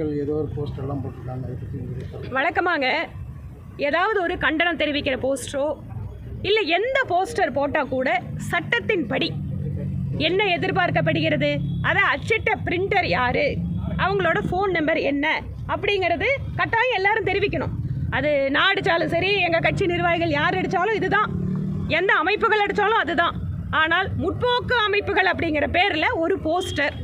ஏதோ ஒரு போஸ்டர் எல்லாம் போட்டிருக்காங்க, அதை பற்றி உங்களுக்கு சொல்லுங்க. வழக்கமாக ஏதாவது ஒரு கண்டனம் தெரிவிக்கிற போஸ்டரோ இல்லை எந்த போஸ்டர் போட்டால் கூட சட்டத்தின்படி என்ன எதிர்பார்க்கப்படுகிறது, அதை அச்சிட்ட பிரிண்டர் யார், அவங்களோட ஃபோன் நம்பர் என்ன அப்படிங்கிறது கட்டாயம் எல்லாரும் தெரிவிக்கணும். அது நான் அடித்தாலும் சரி, எங்கள் கட்சி நிர்வாகிகள் யார் அடித்தாலும் இதுதான், எந்த அமைப்புகள் அடித்தாலும் அதுதான். ஆனால் முற்போக்கு அமைப்புகள் அப்படிங்கிற பேரில் ஒரு போஸ்டர்,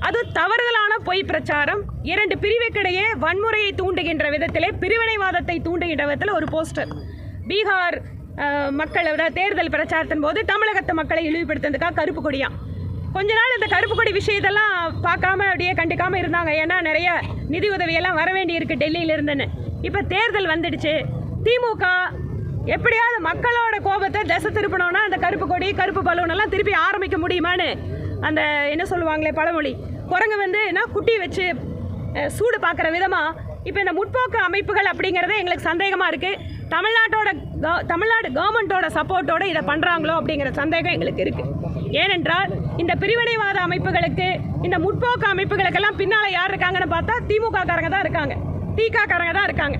அது தவறுதலான பொய் பிரச்சாரம், இரண்டு பிரிவுக்கிடையே வன்முறையை தூண்டுகின்ற விதத்திலே, பிரிவினைவாதத்தை தூண்டுகின்ற விதத்தில் ஒரு போஸ்டர். பீகார் மக்களோட தேர்தல் பிரச்சாரத்தின் போது தமிழகத்து மக்களை இழிவுபடுத்துறதுக்காக கருப்பு கொடியா கொஞ்ச நாள் இந்த கருப்பு கொடி விஷயத்தெல்லாம் பார்க்காம அப்படியே கண்டுக்காமல் இருந்தாங்க. ஏன்னா நிறைய நிதி உதவியெல்லாம் வர வேண்டி இருக்கு டெல்லியில இருந்துன்னு. இப்போ தேர்தல் வந்துடுச்சு, திமுக எப்படியாவது மக்களோட கோபத்தை திசை திருப்பணும்னா அந்த கருப்பு கொடி கருப்பு பலூன் எல்லாம் திருப்பி ஆரம்பிக்க முடியுமான்னு, அந்த என்ன சொல்லுவாங்களே பழமொழி, குரங்கு வந்து குட்டி வச்சு சூடு பார்க்குற விதமாக இப்போ இந்த முற்போக்கு அமைப்புகள் அப்படிங்கிறத எங்களுக்கு சந்தேகமாக இருக்குது. தமிழ்நாடு கவர்மெண்ட்டோட சப்போர்ட்டோட இதை பண்ணுறாங்களோ அப்படிங்கிற சந்தேகம் எங்களுக்கு இருக்குது. ஏனென்றால் இந்த பிரிவினைவாத அமைப்புகளுக்கு, இந்த முற்போக்கு அமைப்புகளுக்கெல்லாம் பின்னால் யார் இருக்காங்கன்னு பார்த்தா திமுக காரங்க தான் இருக்காங்க, திக காரங்க தான் இருக்காங்க.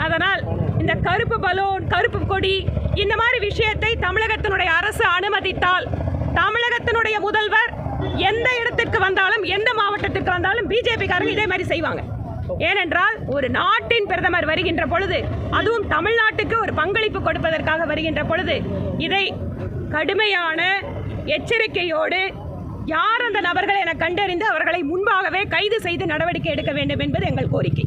அதனால் இந்த கருப்பு பலூன் கருப்பு கொடி இந்த மாதிரி விஷயத்தை தமிழகத்தினுடைய அரசு அனுமதித்தால், தமிழகத்தினுடைய முதல்வர் எந்த இடத்திற்கு வந்தாலும், எந்த மாவட்டத்திற்கு வந்தாலும் பிஜேபி காரங்க இதே மாதிரி செய்வாங்க. ஏனென்றால் ஒரு நாட்டின் பிரதமர் வருகின்ற பொழுது, அதுவும் தமிழ்நாட்டுக்கு ஒரு பங்களிப்பு கொடுப்பதற்காக வருகின்ற பொழுது, இதை கடுமையான எச்சரிக்கையோடு யார் அந்த நபர்களை என கண்டறிந்து அவர்களை முன்பாகவே கைது செய்து நடவடிக்கை எடுக்க வேண்டும் என்பது எங்கள் கோரிக்கை.